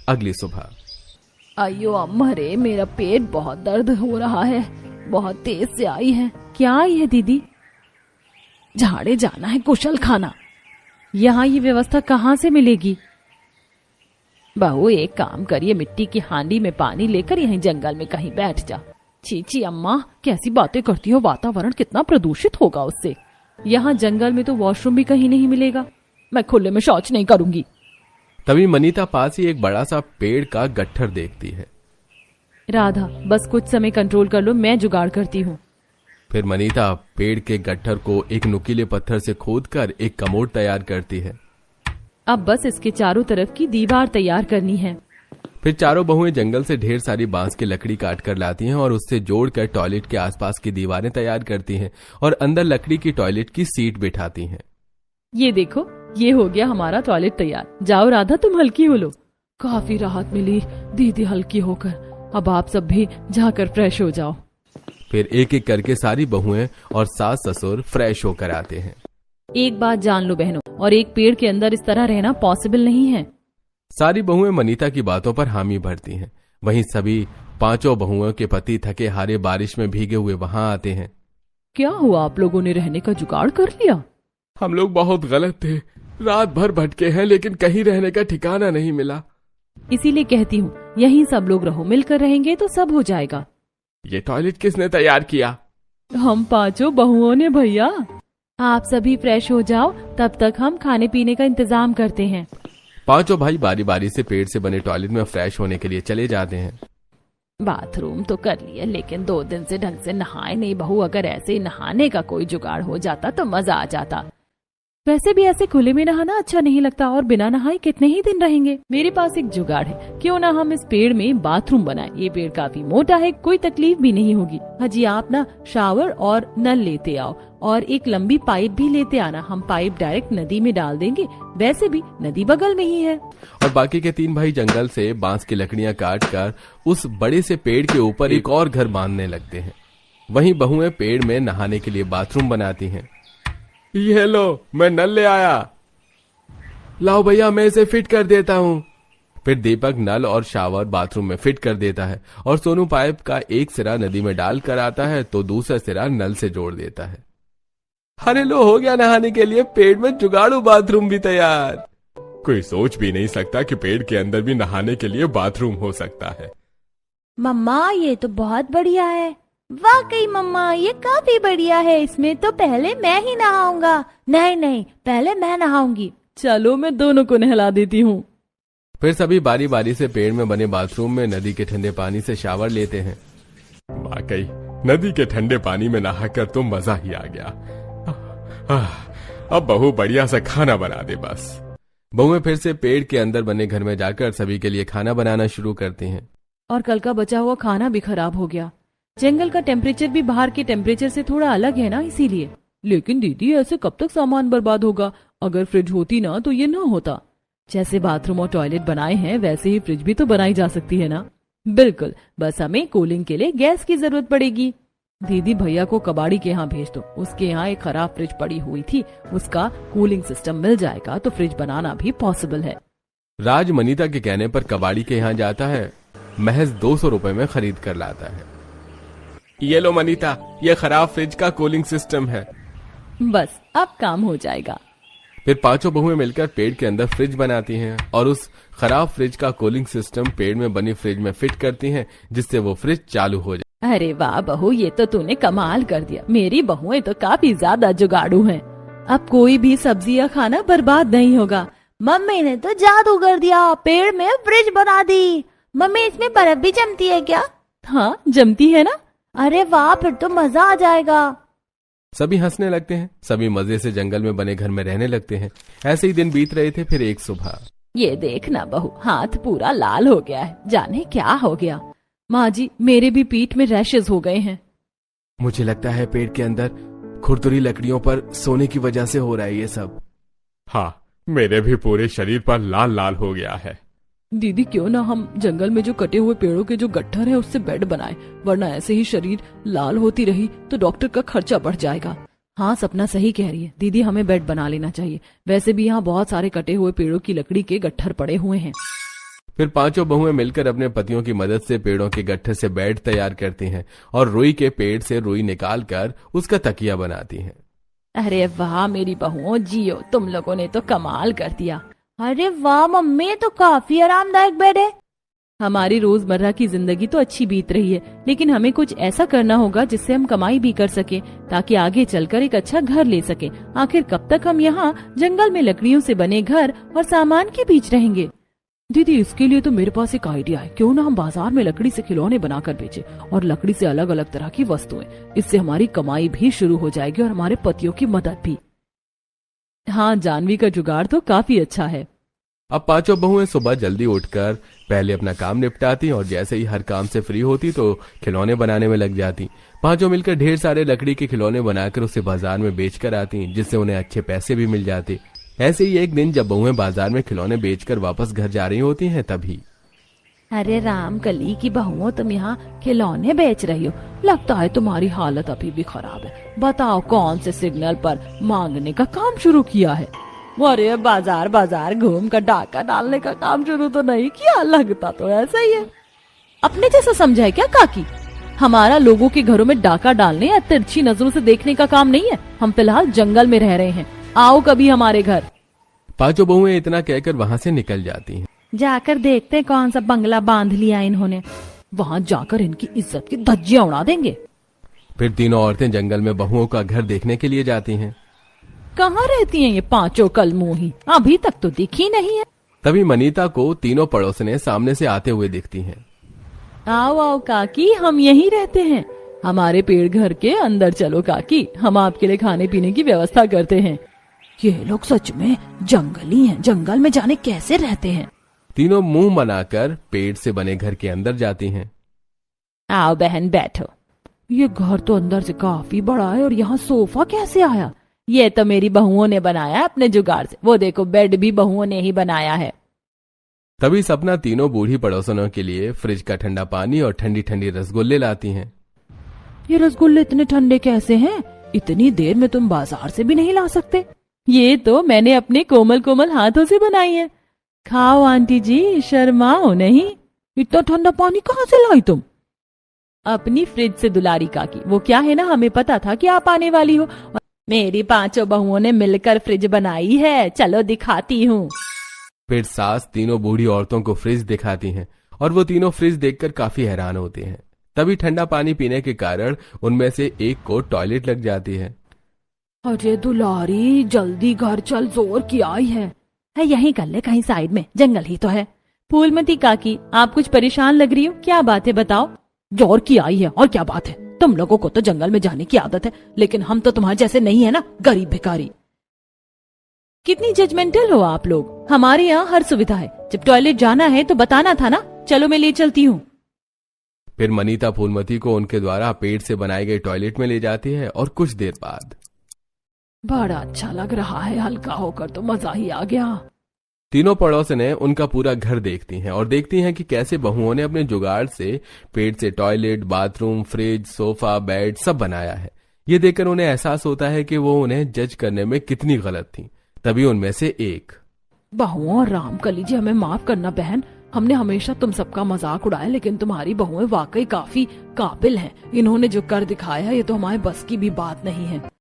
अगली सुबह। अयो अम्मा रे, मेरा पेट बहुत दर्द हो रहा है, बहुत तेज से आई है। क्या आई है दीदी? झाड़े जाना है कुशल खाना। यहाँ ये व्यवस्था कहाँ से मिलेगी? बहू एक काम करिए, मिट्टी की हांडी में पानी लेकर यहीं जंगल में कहीं बैठ जा। चीची अम्मा कैसी बातें करती हो, वातावरण कितना प्रदूषित होगा उससे। यहाँ जंगल में तो वॉशरूम भी कहीं नहीं मिलेगा, मैं खुले में शौच नहीं करूंगी। तभी मनीता पास ही एक बड़ा सा पेड़ का गट्ठर देखती है। राधा बस कुछ समय कंट्रोल कर लो, मैं जुगाड़ करती हूँ। फिर मनीता पेड़ के गट्ठर को एक नुकीले पत्थर से खोदकर एक कमोड तैयार करती है। अब बस इसके चारों तरफ की दीवार तैयार करनी है। फिर चारों बहुएं जंगल से ढेर सारी बांस की लकड़ी काट कर लाती हैं और उससे जोड़कर टॉयलेट के आसपास की दीवारें तैयार करती हैं और अंदर लकड़ी की टॉयलेट की सीट बिठाती हैं। ये देखो, ये हो गया हमारा टॉयलेट तैयार। जाओ राधा, तुम हल्की हो लो। काफी राहत मिली दीदी हल्की होकर। अब आप सब भी जाकर फ्रेश हो जाओ। फिर एक एक करके सारी बहुएं और सास ससुर फ्रेश होकर आते हैं। एक बात जान लो बहनों, और एक पेड़ के अंदर इस तरह रहना पॉसिबल नहीं है। सारी बहुएं मनीता की बातों पर हामी भरती हैं। वहीं सभी पांचों बहुओं के पति थके हारे बारिश में भीगे हुए वहां आते हैं। क्या हुआ, आप लोगों ने रहने का जुगाड़ कर लिया? हम लोग बहुत गलत थे, रात भर भटके हैं लेकिन कहीं रहने का ठिकाना नहीं मिला। इसीलिए कहती हूँ यहीं सब लोग रहो, मिलकर रहेंगे तो सब हो जाएगा। ये टॉयलेट किसने तैयार किया? हम पांचों बहुओं ने भैया। आप सभी फ्रेश हो जाओ, तब तक हम खाने पीने का इंतजाम करते हैं। पांचों भाई बारी बारी से पेड़ से बने टॉयलेट में फ्रेश होने के लिए चले जाते हैं। बाथरूम तो कर लिया, लेकिन 2 दिन से ढंग से नहाए नहीं बहू। अगर ऐसे ही नहाने का कोई जुगाड़ हो जाता तो मजा आ जाता। वैसे भी ऐसे खुले में नहाना अच्छा नहीं लगता, और बिना नहाए कितने ही दिन रहेंगे। मेरे पास एक जुगाड़ है, क्यों ना हम इस पेड़ में बाथरूम बनाएं। ये पेड़ काफी मोटा है, कोई तकलीफ भी नहीं होगी। हाजी आप ना शावर और नल लेते आओ और एक लंबी पाइप भी लेते आना। हम पाइप डायरेक्ट नदी में डाल देंगे, वैसे भी नदी बगल में ही है। और बाकी के 3 भाई जंगल से बांस की लकड़ियां काट कर उस बड़े से पेड़ के ऊपर एक और घर बांधने लगते हैं। वहीं बहुएं पेड़ में नहाने के लिए बाथरूम बनाती हैं। ये लो, मैं नल ले आया। लाओ भैया, मैं इसे फिट कर देता हूँ। फिर दीपक नल और शावर बाथरूम में फिट कर देता है और सोनू पाइप का एक सिरा नदी में डाल कर आता है तो दूसरा सिरा नल से जोड़ देता है। अरे लो, हो गया नहाने के लिए पेड़ में जुगाड़ू बाथरूम भी तैयार। कोई सोच भी नहीं सकता कि पेड़ के अंदर भी नहाने के लिए बाथरूम हो सकता है। मम्मा ये तो बहुत बढ़िया है। वाकई मम्मा ये काफी बढ़िया है, इसमें तो पहले मैं ही नहाऊंगा। नहीं नहीं, पहले मैं नहाऊंगी। चलो मैं दोनों को नहला देती हूँ। फिर सभी बारी बारी से पेड़ में बने बाथरूम में नदी के ठंडे पानी से शावर लेते हैं। वाकई नदी के ठंडे पानी में नहाकर तो मजा ही आ गया। अब बहू बढ़िया सा खाना बना दे बस। बहुएं फिर से पेड़ के अंदर बने घर में जाकर सभी के लिए खाना बनाना शुरू करती हैं। और कल का बचा हुआ खाना भी खराब हो गया। जंगल का टेम्परेचर भी बाहर के टेम्परेचर से थोड़ा अलग है ना, इसीलिए। लेकिन दीदी ऐसे कब तक सामान बर्बाद होगा? अगर फ्रिज होती ना तो ये ना होता। जैसे बाथरूम और टॉयलेट बनाए हैं वैसे ही फ्रिज भी तो बनाई जा सकती है ना। बिल्कुल, बस हमें कूलिंग के लिए गैस की जरूरत पड़ेगी। दीदी भैया को कबाड़ी के यहाँ भेज दो, उसके यहाँ एक खराब फ्रिज पड़ी हुई थी, उसका कूलिंग सिस्टम मिल जाएगा तो फ्रिज बनाना भी पॉसिबल है। राज मनीता के कहने पर कबाड़ी के यहाँ जाता है, महज 200 रुपए में खरीद कर लाता है। ये लो मनीता, ये खराब फ्रिज का कूलिंग सिस्टम है। बस अब काम हो जाएगा। फिर पांचों बहुएं मिलकर पेड़ के अंदर फ्रिज बनाती हैं और उस खराब फ्रिज का कूलिंग सिस्टम पेड़ में बनी फ्रिज में फिट करती हैं, जिससे वो फ्रिज चालू हो जाए। अरे वाह बहू, ये तो तूने कमाल कर दिया। मेरी बहुएं तो काफी ज्यादा जुगाड़ू हैं। अब कोई भी सब्जी या खाना बर्बाद नहीं होगा। मम्मी ने तो जादू कर दिया, पेड़ में फ्रिज बना दी। मम्मी इसमें बर्फ भी जमती है क्या? हाँ जमती है ना। अरे वाह, फिर तो मजा आ जाएगा। सभी हंसने लगते हैं। सभी मजे से जंगल में बने घर में रहने लगते हैं। ऐसे ही दिन बीत रहे थे। फिर एक सुबह, ये देखना बहू, हाथ पूरा लाल हो गया है, जाने क्या हो गया। माँ जी, मेरे भी पीठ में रैशेस हो गए हैं। मुझे लगता है पेड़ के अंदर खुरदुरी लकड़ियों पर सोने की वजह से हो रहा है ये सब। हाँ, मेरे भी पूरे शरीर पर लाल लाल हो गया है। दीदी क्यों ना हम जंगल में जो कटे हुए पेड़ों के जो गट्ठर है उससे बेड बनाए, वरना ऐसे ही शरीर लाल होती रही तो डॉक्टर का खर्चा बढ़ जाएगा। हाँ सपना सही कह रही है दीदी, हमें बेड बना लेना चाहिए। वैसे भी यहाँ बहुत सारे कटे हुए पेड़ों की लकड़ी के गट्ठर पड़े हुए हैं। फिर पांचों बहुएं मिलकर अपने पतियों की मदद से पेड़ों के गट्ठे से बेड तैयार करती हैं और रुई के पेड़ से रुई निकालकर उसका तकिया बनाती हैं। अरे वाह मेरी बहुओं, जियो, तुम लोगों ने तो कमाल कर दिया। अरे वाह मम्मी, ये तो काफी आरामदायक बेड है। हमारी रोजमर्रा की जिंदगी तो अच्छी बीत रही है, लेकिन हमें कुछ ऐसा करना होगा जिससे हम कमाई भी कर सके, ताकि आगे चलकर एक अच्छा घर ले सके। आखिर कब तक हम यहाँ जंगल में लकड़ियों से बने घर और सामान के बीच रहेंगे? दीदी, इसके लिए तो मेरे पास एक आइडिया है। क्यों ना हम बाजार में लकड़ी से खिलौने बनाकर बेचे और लकड़ी से अलग अलग तरह की वस्तुएं। इससे हमारी कमाई भी शुरू हो जाएगी और हमारे पतियों की मदद भी। हाँ, जानवी का जुगाड़ तो काफी अच्छा है। अब पांचों बहुएं सुबह जल्दी उठकर पहले अपना काम निपटाती और जैसे ही हर काम से फ्री होती तो खिलौने बनाने में लग जाती। पांचों मिलकर ढेर सारे लकड़ी के खिलौने बनाकर उसे बाजार में बेचकर आती, जिससे उन्हें अच्छे पैसे भी मिल जाते। ऐसे ही एक दिन जब बहुएं बाजार में खिलौने बेचकर वापस घर जा रही होती हैं, तभी अरे रामकली की बहुओं, तुम यहाँ खिलौने बेच रही हो? लगता है तुम्हारी हालत अभी भी खराब है। बताओ, कौन से सिग्नल पर मांगने का काम शुरू किया है? अरे बाजार बाजार घूम कर डाका डालने का काम शुरू तो नहीं किया, लगता तो ऐसा ही है। अपने जैसा समझा है क्या काकी? हमारा लोगों के घरों में डाका डालने या तिरछी नजरों से देखने का काम नहीं है। हम फिलहाल जंगल में रह रहे हैं, आओ कभी हमारे घर। पांचों बहुएं इतना कहकर वहां से निकल जाती हैं। जाकर देखते कौन सा बंगला बांध लिया इन्होंने, वहां जाकर इनकी इज्जत की धज्जियां उड़ा देंगे। फिर तीनों औरतें जंगल में बहुओं का घर देखने के लिए जाती हैं। कहाँ रहती हैं ये पांचों कलमुही? अभी तक तो दिखी नहीं है। तभी मनीता को तीनों पड़ोसने सामने से आते हुए दिखती हैं। आओ आओ काकी, हम यहीं रहते हैं। हमारे पेड़ घर के अंदर चलो काकी, हम आपके लिए खाने पीने की व्यवस्था करते हैं। ये लोग सच में जंगली हैं, जंगल में जाने कैसे रहते हैं? तीनों मुंह बनाकर पेड़ से बने घर के अंदर जाती हैं। आओ बहन बैठो। ये घर तो अंदर से काफी बड़ा है और यहाँ सोफा कैसे आया? ये तो मेरी बहुओं ने बनाया अपने जुगाड़ से। वो देखो, बेड भी बहुओं ने ही बनाया है। तभी सपना तीनों बूढ़ी पड़ोसनों के लिए फ्रिज का ठंडा पानी और ठंडी ठंडी रसगुल्ले लाती हैं। ये रसगुल्ले इतने ठंडे कैसे हैं? इतनी देर में तुम बाजार से भी नहीं ला सकते। ये तो मैंने अपने कोमल कोमल हाथों से बनाई है। खाओ आंटी जी, शर्माओ नहीं। इतना ठंडा पानी कहाँ से लाई तुम? अपनी फ्रिज से दुलारी काकी। वो क्या है ना, हमें पता था कि आप आने वाली हो। मेरी पांचों बहुओं ने मिलकर फ्रिज बनाई है, चलो दिखाती हूँ। फिर सास तीनों बूढ़ी औरतों को फ्रिज दिखाती हैं और वो तीनों फ्रिज देखकर काफी हैरान होते हैं। तभी ठंडा पानी पीने के कारण उनमें से एक को टॉयलेट लग जाती है। अरे दुलारी, जल्दी घर चल, जोर की आई है। यहीं कर ले, कहीं साइड में, जंगल ही तो है। फूलमती काकी, आप कुछ परेशान लग रही हो, क्या बात है बताओ? जोर की आई है और क्या बात है? तुम लोगों को तो जंगल में जाने की आदत है, लेकिन हम तो तुम्हारे जैसे नहीं है ना, गरीब भिखारी। कितनी जजमेंटल हो आप लोग। हमारे यहाँ हर सुविधा है। जब टॉयलेट जाना है तो बताना था ना। चलो मैं ले चलती हूँ। फिर मनीता फूलमती को उनके द्वारा पेड़ से बनाए गए टॉयलेट में ले जाती है और कुछ देर बाद बड़ा अच्छा लग रहा है, हल्का होकर तो मजा ही आ गया। तीनों पड़ोसने उनका पूरा घर देखती हैं और देखती हैं कि कैसे बहुओं ने अपने जुगाड़ से पेड़ से toilet, bathroom, fridge, sofa, bed सब बनाया है। ये देखकर उन्हें एहसास होता है कि वो उन्हें जज करने में कितनी गलत थी। तभी उनमें से एक, बहुओं और रामकली जी, हमें माफ करना बहन। हमने हमेशा तुम सबका मजाक उड़ाया, लेकिन तुम्हारी बहुएं वाकई काफी काबिल हैं। इन्होंने जो कर दिखाया है, ये तो हमारे बस की भी बात नहीं है।